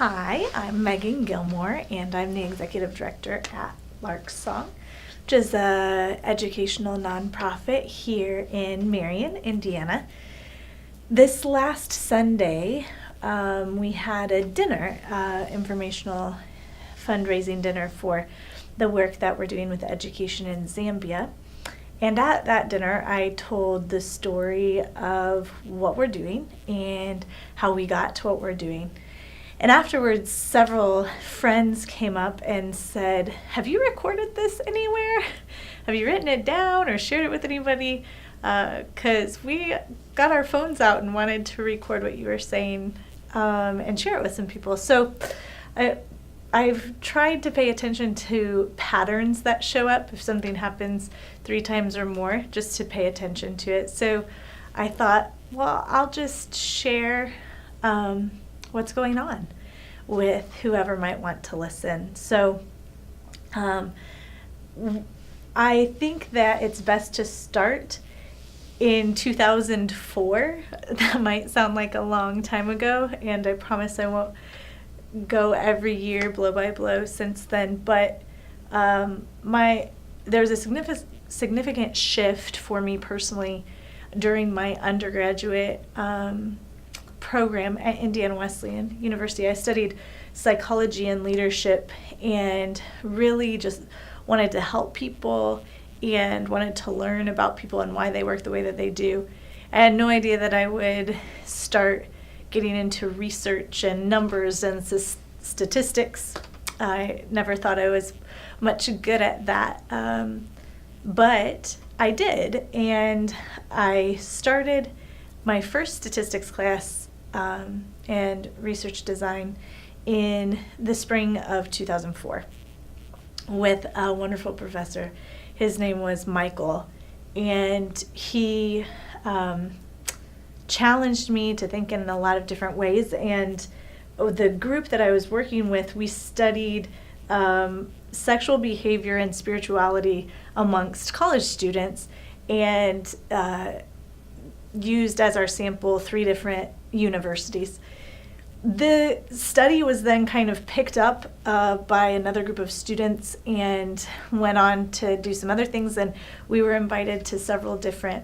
Hi, I'm Megan Gilmore, and I'm the Executive Director at Lark, which is an educational nonprofit here in Marion, Indiana. This last Sunday, we had a dinner, informational fundraising dinner for the work that we're doing with education in Zambia. And at that dinner, I told the story of what we're doing and how we got to what we're doing. And afterwards, several friends came up and said, "Have you recorded this anywhere? Have you written it down or shared it with anybody? Because we got our phones out and wanted to record what you were saying and share it with some people." So I've tried to pay attention to patterns that show up if something happens 3 times or more, just to pay attention to it. So I thought, well, I'll just share what's going on with whoever might want to listen. So I think that it's best to start in 2004. That might sound like a long time ago, and I promise I won't go every year blow by blow since then, but there's a significant shift for me personally during my undergraduate program at Indiana Wesleyan University. I studied psychology and leadership and really just wanted to help people and wanted to learn about people and why they work the way that they do. I had no idea that I would start getting into research and numbers and statistics. I never thought I was much good at that, but I did, and I started my first statistics class and research design in the spring of 2004 with a wonderful professor. His name was Michael, and he challenged me to think in a lot of different ways. And the group that I was working with, we studied sexual behavior and spirituality amongst college students, and used as our sample 3 different universities. The study was then kind of picked up by another group of students and went on to do some other things, and we were invited to several different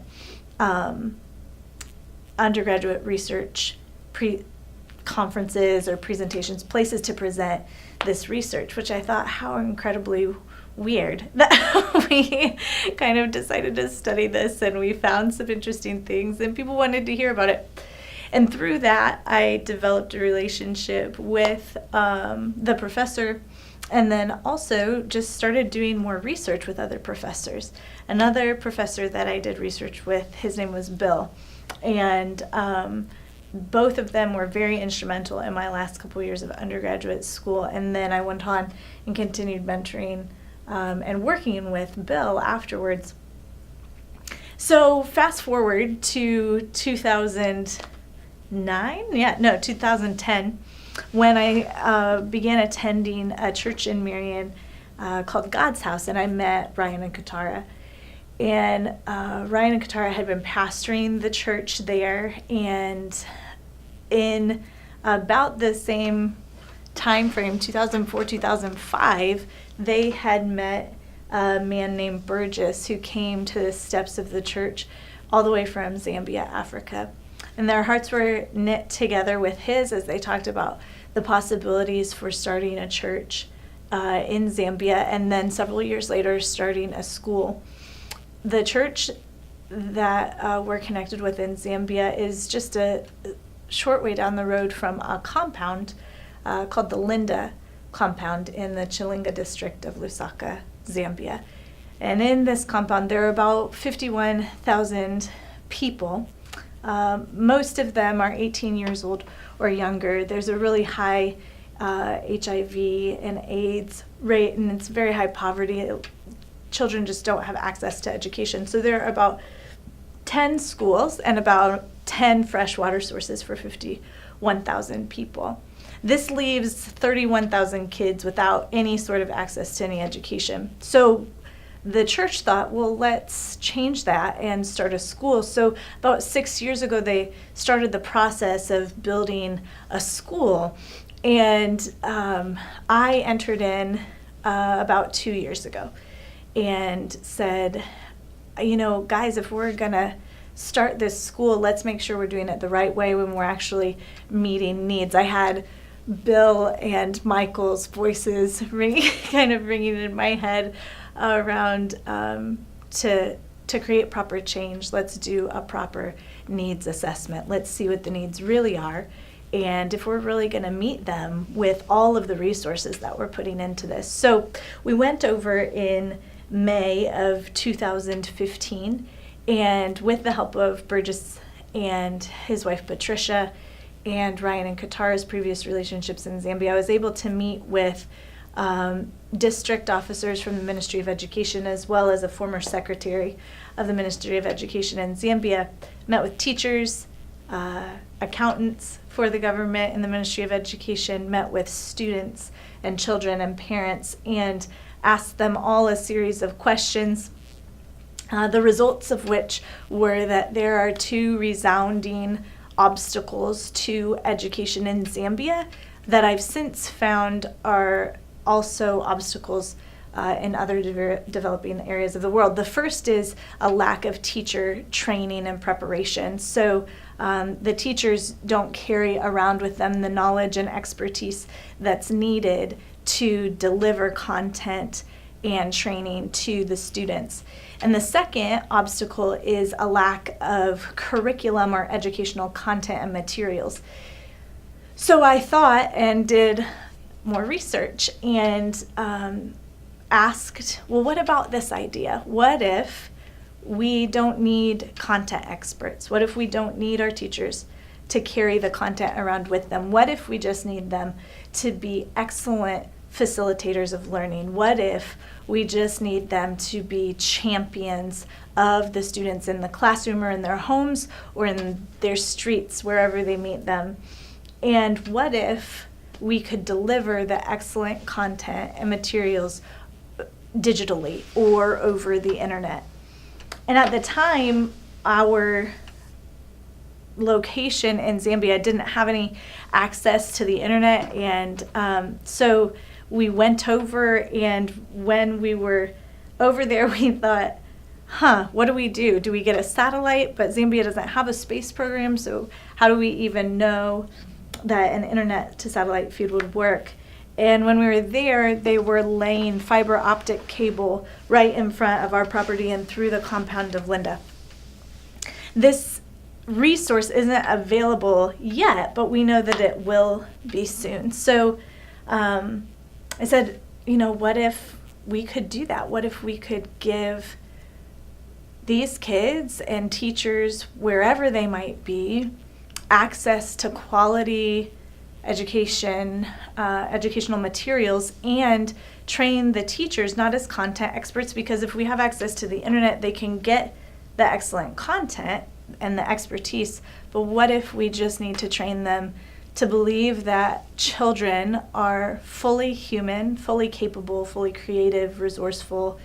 undergraduate research conferences or presentations, places to present this research, which I thought, how incredibly weird that we kind of decided to study this, and we found some interesting things and people wanted to hear about it. And through that, I developed a relationship with the professor, and then also just started doing more research with other professors. Another professor that I did research with, his name was Bill, and both of them were very instrumental in my last couple years of undergraduate school. And then I went on and continued mentoring and working with Bill afterwards. So fast forward to 2010, when I began attending a church in Marion called God's House, and I met Ryan and Katara. And Ryan and Katara had been pastoring the church there, and in about the same time frame, 2004, 2005, they had met a man named Burgess who came to the steps of the church all the way from Zambia, Africa. And their hearts were knit together with his as they talked about the possibilities for starting a church in Zambia, and then several years later starting a school. The church that we're connected with in Zambia is just a short way down the road from a compound called the Linda compound in the Chilinga district of Lusaka, Zambia. And in this compound, there are about 51,000 people. Most of them are 18 years old or younger. There's a really high HIV and AIDS rate, and it's very high poverty. Children just don't have access to education. So there are about 10 schools and about 10 fresh water sources for 51,000 people. This leaves 31,000 kids without any sort of access to any education. So the church thought, well, let's change that and start a school. So about 6 years ago, they started the process of building a school. And I entered in about 2 years ago and said, guys, if we're going to start this school, let's make sure we're doing it the right way when we're actually meeting needs. I had Bill and Michael's voices kind of ringing in my head around to create proper change. Let's do a proper needs assessment. Let's see what the needs really are, and if we're really going to meet them with all of the resources that we're putting into this. So we went over in May of 2015, and with the help of Burgess and his wife Patricia and Ryan and Katara's previous relationships in Zambia, I was able to meet with district officers from the Ministry of Education, as well as a former secretary of the Ministry of Education in Zambia, met with teachers, accountants for the government in the Ministry of Education, met with students and children and parents, and asked them all a series of questions, the results of which were that there are 2 resounding obstacles to education in Zambia that I've since found are also obstacles in other developing areas of the world. The first is a lack of teacher training and preparation. So the teachers don't carry around with them the knowledge and expertise that's needed to deliver content and training to the students. And the second obstacle is a lack of curriculum or educational content and materials. So I thought and did more research and asked, well, what about this idea? What if we don't need content experts? What if we don't need our teachers to carry the content around with them? What if we just need them to be excellent facilitators of learning? What if we just need them to be champions of the students in the classroom or in their homes or in their streets, wherever they meet them? And what if we could deliver the excellent content and materials digitally or over the internet? And at the time, our location in Zambia didn't have any access to the internet, and so we went over, and when we were over there, we thought, what do we do? Do we get a satellite? But Zambia doesn't have a space program, so how do we even know that an internet to satellite feed would work? And when we were there, they were laying fiber optic cable right in front of our property and through the compound of Linda. This resource isn't available yet, but we know that it will be soon. So I said, what if we could do that? What if we could give these kids and teachers, wherever they might be, access to quality education, educational materials, and train the teachers not as content experts, because if we have access to the internet, they can get the excellent content and the expertise. But what if we just need to train them to believe that children are fully human, fully capable, fully creative, resourceful,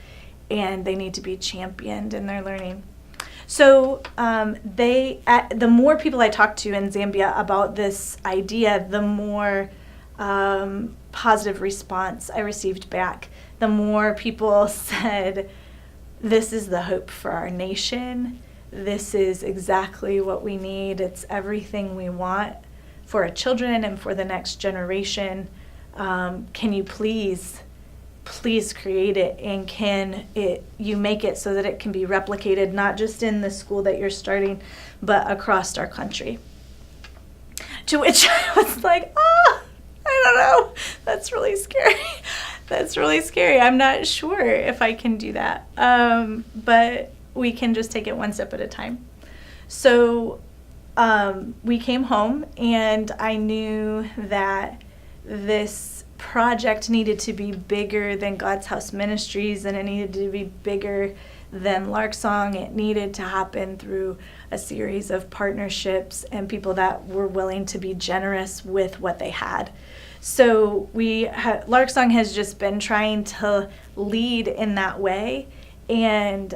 and they need to be championed in their learning? So the more people I talked to in Zambia about this idea, the more positive response I received back. The more people said, this is the hope for our nation. This is exactly what we need. It's everything we want for our children and for the next generation. Can you please create it, and can you make it so that it can be replicated not just in the school that you're starting, but across our country? To which I was like, I don't know. That's really scary. That's really scary. I'm not sure if I can do that. But we can just take it one step at a time. So we came home, and I knew that this project needed to be bigger than God's House Ministries, and it needed to be bigger than Lark Song. It needed to happen through a series of partnerships and people that were willing to be generous with what they had. So Lark Song has just been trying to lead in that way, And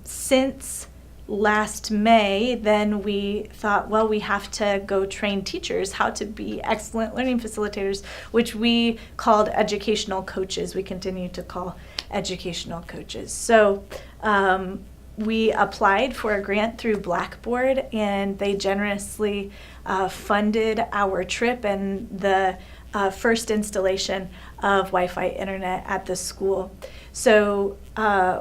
since last May, then we thought, well, we have to go train teachers how to be excellent learning facilitators, which we called educational coaches. We continue to call educational coaches. So we applied for a grant through Blackboard, and they generously funded our trip and the first installation of Wi-Fi internet at the school. So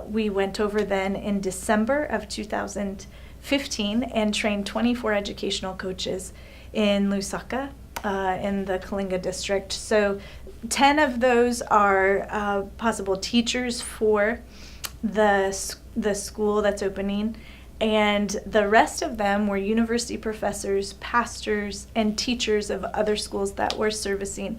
we went over then in December of 2015 and trained 24 educational coaches in Lusaka in the Kalinga district. So 10 of those are possible teachers for the school that's opening, and the rest of them were university professors, pastors, and teachers of other schools that were servicing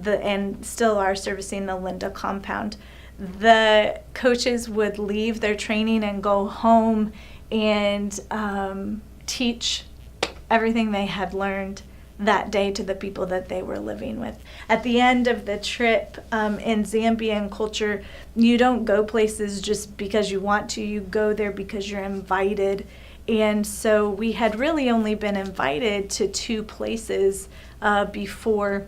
and still are servicing the Linda compound. The coaches would leave their training and go home and teach everything they had learned that day to the people that they were living with. At the end of the trip, in Zambian culture, you don't go places just because you want to. You go there because you're invited. And so we had really only been invited to 2 places before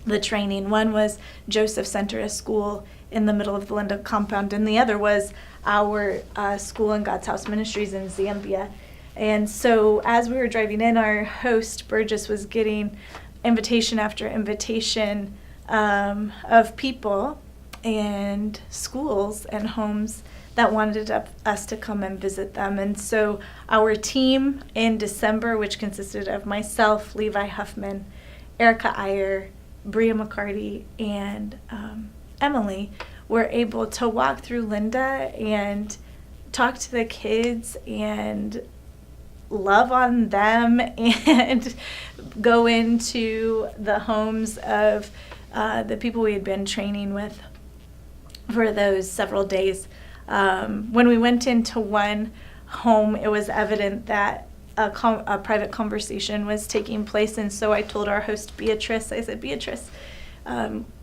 the training. One was Joseph Center, a school in the middle of the Linda compound, and the other was our school in God's House Ministries in Zambia. And so as we were driving in, our host, Burgess, was getting invitation after invitation of people and schools and homes that wanted us to come and visit them. And so our team in December, which consisted of myself, Levi Huffman, Erica Iyer, Bria McCarty, and Emily, were able to walk through Linda and talk to the kids and love on them and go into the homes of the people we had been training with for those several days. When we went into one home, it was evident that a private conversation was taking place, and so I told our host, Beatrice, I said, Beatrice,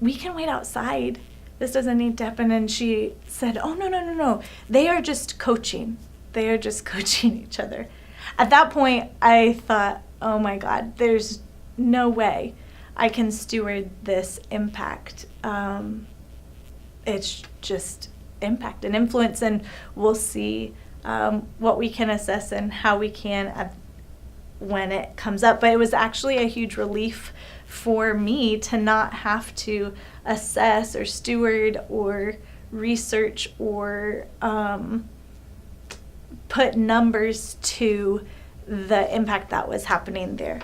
we can wait outside. This doesn't need to happen. And she said, oh, no. They are just coaching. They are just coaching each other. At that point, I thought, oh my God, there's no way I can steward this impact. It's just impact and influence, and we'll see what we can assess and how we can when it comes up. But it was actually a huge relief for me to not have to assess or steward or research or put numbers to the impact that was happening there.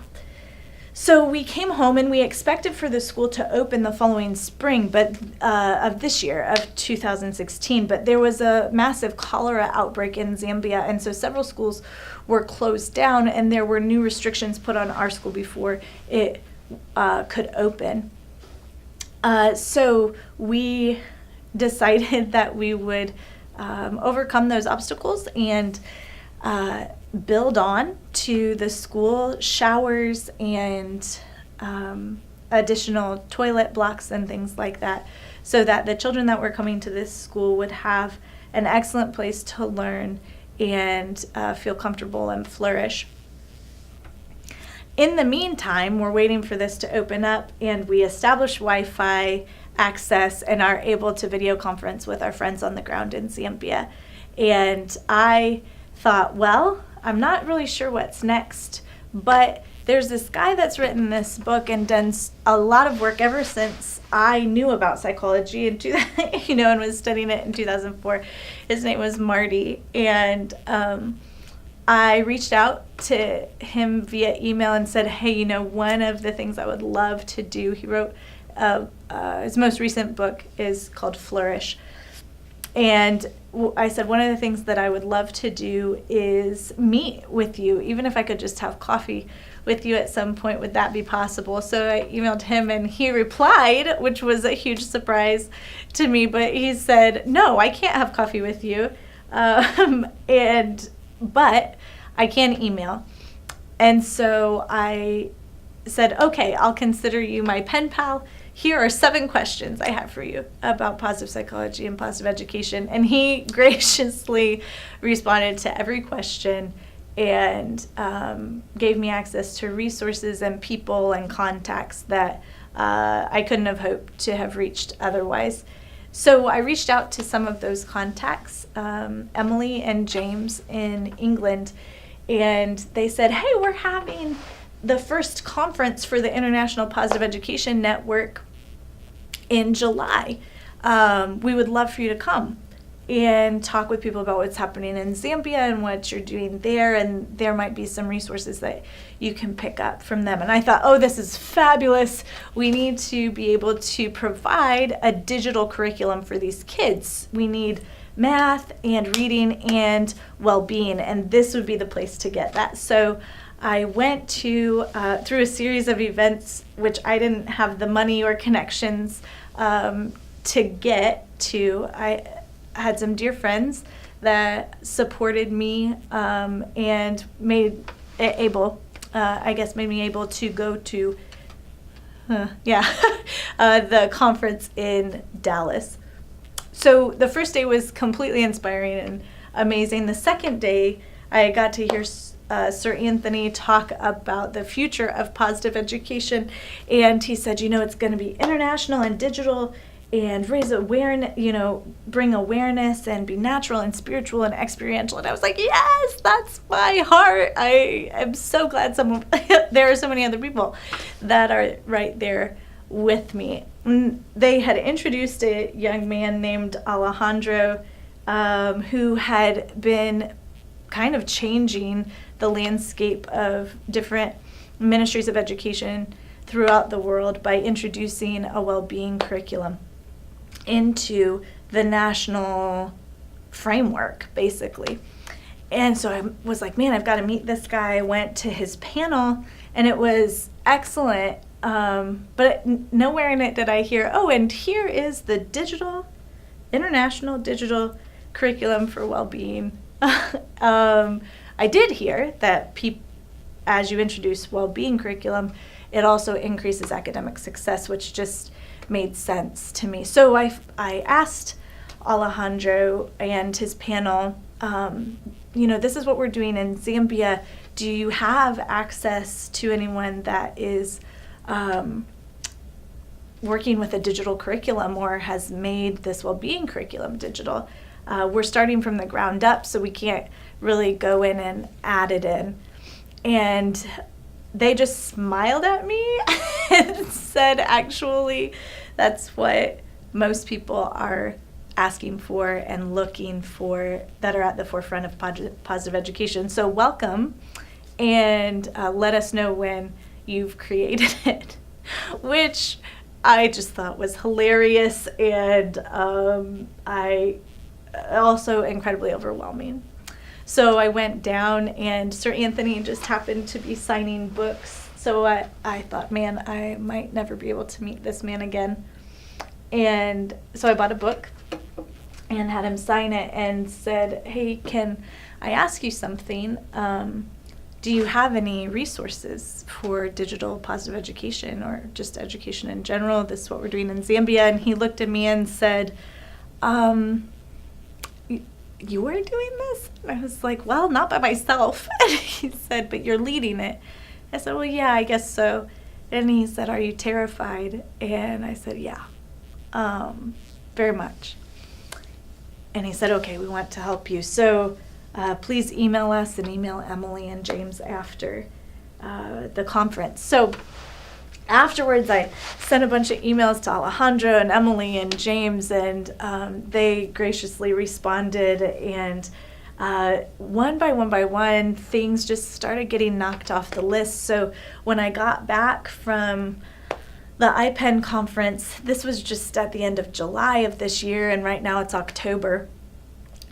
So we came home and we expected for the school to open the following spring, but of this year, of 2016, but there was a massive cholera outbreak in Zambia, and so several schools were closed down, and there were new restrictions put on our school before it could open. So we decided that we would overcome those obstacles and build on to the school showers and additional toilet blocks and things like that, so that the children that were coming to this school would have an excellent place to learn and feel comfortable and flourish. In the meantime, we're waiting for this to open up, and we establish Wi-Fi access and are able to video conference with our friends on the ground in Zambia. And I thought, well, I'm not really sure what's next, but there's this guy that's written this book and done a lot of work ever since I knew about psychology and was studying it in 2004. His name was Marty, and I reached out to him via email and said, hey, one of the things I would love to do, he wrote, his most recent book is called Flourish. And I said, one of the things that I would love to do is meet with you, even if I could just have coffee with you at some point, would that be possible? So I emailed him and he replied, which was a huge surprise to me, but he said, no, I can't have coffee with you. But I can email. And so I said, okay, I'll consider you my pen pal. here are 7 questions I have for you about positive psychology and positive education. And he graciously responded to every question and gave me access to resources and people and contacts that I couldn't have hoped to have reached otherwise. So I reached out to some of those contacts, Emily and James in England, and they said, hey, we're having the first conference for the International Positive Education Network in July. We would love for you to come and talk with people about what's happening in Zambia and what you're doing there, and there might be some resources that you can pick up from them. And I thought, oh, this is fabulous. We need to be able to provide a digital curriculum for these kids. We need math and reading and well-being, and this would be the place to get that. So I went to through a series of events which I didn't have the money or connections to get to. I had some dear friends that supported me and made me able to go to the conference in Dallas. So the first day was completely inspiring and amazing. The second day, I got to hear Sir Anthony talk about the future of positive education, and he said, it's going to be international and digital and raise awareness, bring awareness and be natural and spiritual and experiential. And I was like, yes, that's my heart. I am so glad there are so many other people that are right there with me. And they had introduced a young man named Alejandro who had been kind of changing the landscape of different ministries of education throughout the world by introducing a well-being curriculum into the national framework, basically. And so I was like, man, I've got to meet this guy. I went to his panel, and it was excellent. But nowhere in it did I hear, and here is the international digital curriculum for well-being. I did hear that as you introduce well-being curriculum, it also increases academic success, which just made sense to me. So I asked Alejandro and his panel, this is what we're doing in Zambia. Do you have access to anyone that is working with a digital curriculum or has made this well-being curriculum digital? We're starting from the ground up, so we can't really go in and add it in. And they just smiled at me and said, actually, that's what most people are asking for and looking for that are at the forefront of positive education. So welcome, and let us know when you've created it, which I just thought was hilarious and I also incredibly overwhelming. So I went down, and Sir Anthony just happened to be signing books. So I thought, man, I might never be able to meet this man again. And so I bought a book and had him sign it and said, hey, can I ask you something? Do you have any resources for digital positive education or just education in general? This is what we're doing in Zambia. And he looked at me and said, you are doing this? And I was like, well, not by myself. And he said, but you're leading it. I said, well, yeah, I guess so. And he said, are you terrified? And I said, yeah, very much. And he said, okay, we want to help you. So please email us and email Emily and James after the conference. So afterwards, I sent a bunch of emails to Alejandro and Emily and James, and they graciously responded. And one by one, things just started getting knocked off the list. So when I got back from the IPEN conference, this was just at the end of July of this year, and right now it's October.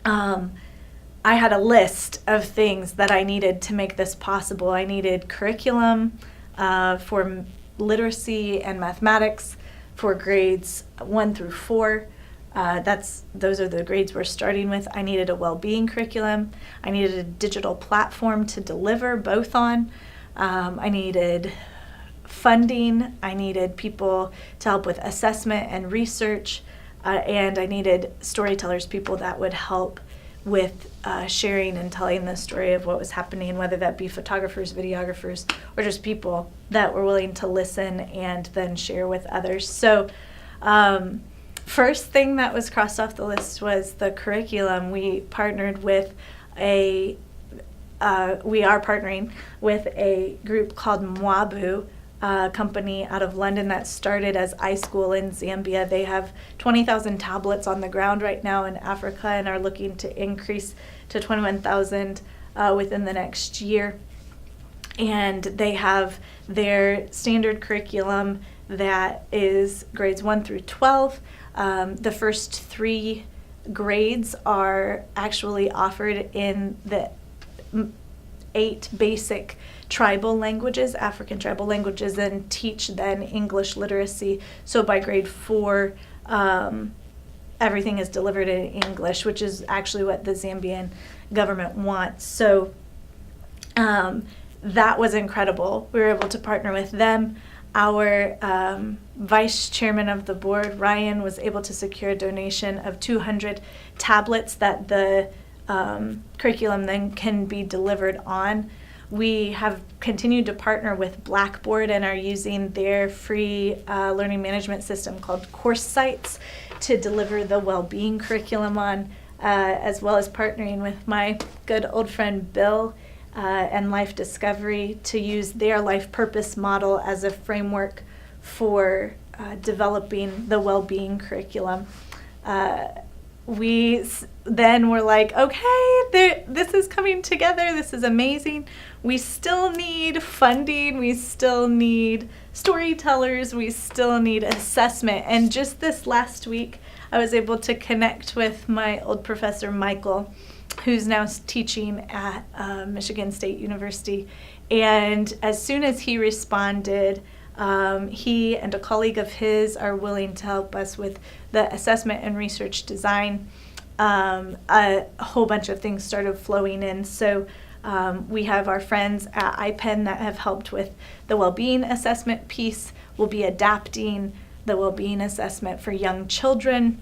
I had a list of things that I needed to make this possible. I needed curriculum for literacy and mathematics for grades 1 through 4. Those are the grades we're starting with. I needed a well-being curriculum. I needed a digital platform to deliver both on. I needed funding, I needed people to help with assessment and research, and I needed storytellers, people that would help with sharing and telling the story of what was happening, whether that be photographers, videographers, or just people that were willing to listen and then share with others. So first thing that was crossed off the list was the curriculum. We partnered with we are partnering with a group called Mwabu, company out of London that started as iSchool in Zambia. They have 20,000 tablets on the ground right now in Africa and are looking to increase to 21,000 within the next year. And they have their standard curriculum that is grades 1 through 12. The first 3 grades are actually offered in the 8 basic tribal languages, African tribal languages, and teach then English literacy. So by grade 4, everything is delivered in English, which is actually what the Zambian government wants. So that was incredible. We were able to partner with them. Our vice chairman of the board, Ryan, was able to secure a donation of 200 tablets that the curriculum then can be delivered on. We have continued to partner with Blackboard and are using their free learning management system called Course Sites to deliver the well-being curriculum on, as well as partnering with my good old friend Bill and Life Discovery to use their life purpose model as a framework for developing the well-being curriculum. We then were like, okay, this is coming together. This is amazing. We still need funding. We still need storytellers. We still need assessment. And just this last week, I was able to connect with my old professor, Michael, who's now teaching at Michigan State University. And as soon as he responded, he and a colleague of his are willing to help us with the assessment and research design. A whole bunch of things started flowing in. So we have our friends at IPEN that have helped with the well-being assessment piece. We'll be adapting the well-being assessment for young children,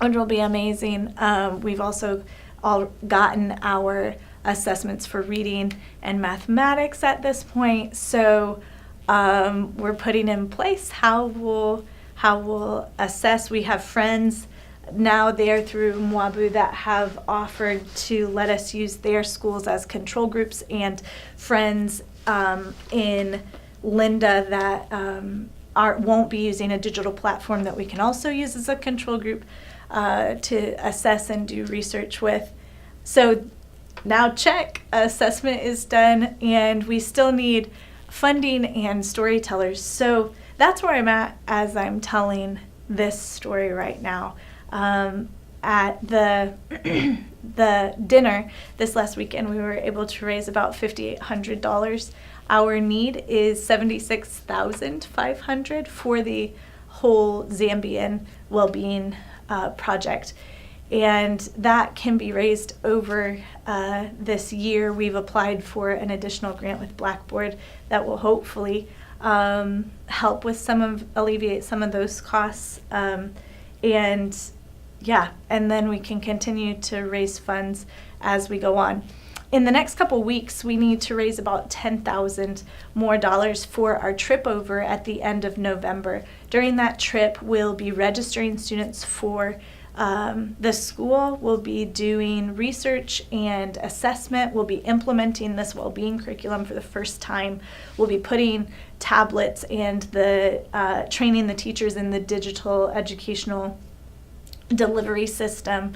which will be amazing. We've also all gotten our assessments for reading and mathematics at this point. So we're putting in place how we'll assess. We have friends now there through Mwabu that have offered to let us use their schools as control groups, and friends in Linda that won't be using a digital platform that we can also use as a control group to assess and do research with. So now check, assessment is done, and we still need funding and storytellers. So that's where I'm at as I'm telling this story right now. At the the dinner this last weekend, we were able to raise about $5,800. Our need is $76,500 for the whole Zambian well-being project. And that can be raised over this year. We've applied for an additional grant with Blackboard that will hopefully help with alleviate some of those costs. And then we can continue to raise funds as we go on. In the next couple weeks, we need to raise about $10,000 more for our trip over at the end of November. During that trip, we'll be registering students for the school. We'll be doing research and assessment. We'll be implementing this well-being curriculum for the first time. We'll be putting tablets and training the teachers in the digital educational delivery system,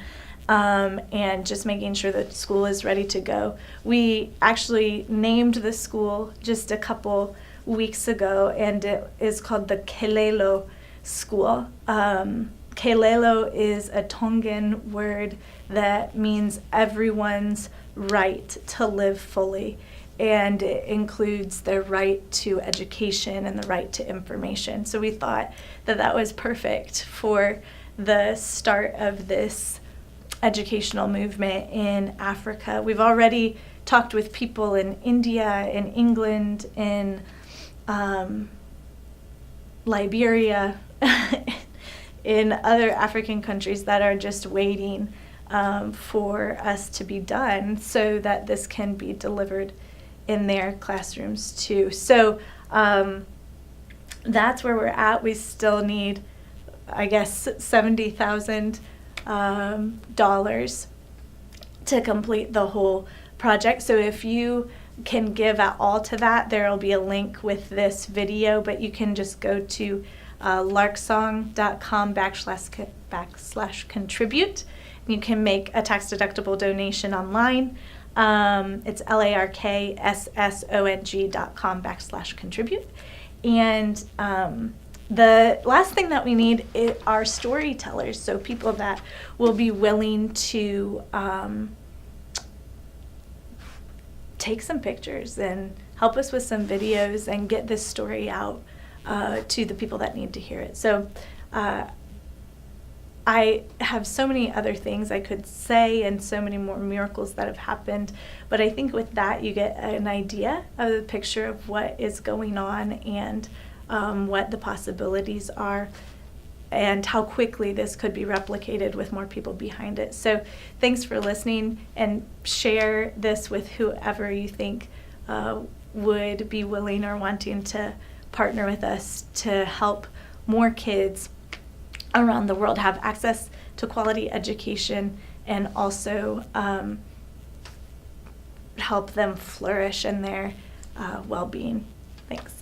and just making sure that school is ready to go. We actually named the school just a couple weeks ago, and it is called the Kelelo School. Kelelo is a Tongan word that means everyone's right to live fully, and it includes the right to education and the right to information. So we thought that that was perfect for the start of this educational movement in Africa. We've already talked with people in India, in England, in Liberia, in other African countries that are just waiting for us to be done so that this can be delivered in their classrooms too. So that's where we're at. We still need, I guess, $70,000 to complete the whole project. So if you can give at all to that, there will be a link with this video, but you can just go to larksong.com/contribute. You can make a tax-deductible donation online. It's larksong.com/contribute. And the last thing that we need are storytellers, so people that will be willing to take some pictures and help us with some videos and get this story out to the people that need to hear it. So I have so many other things I could say and so many more miracles that have happened, but I think with that you get an idea of the picture of what is going on and what the possibilities are and how quickly this could be replicated with more people behind it. So thanks for listening, and share this with whoever you think would be willing or wanting to partner with us to help more kids around the world have access to quality education and also help them flourish in their well-being. Thanks.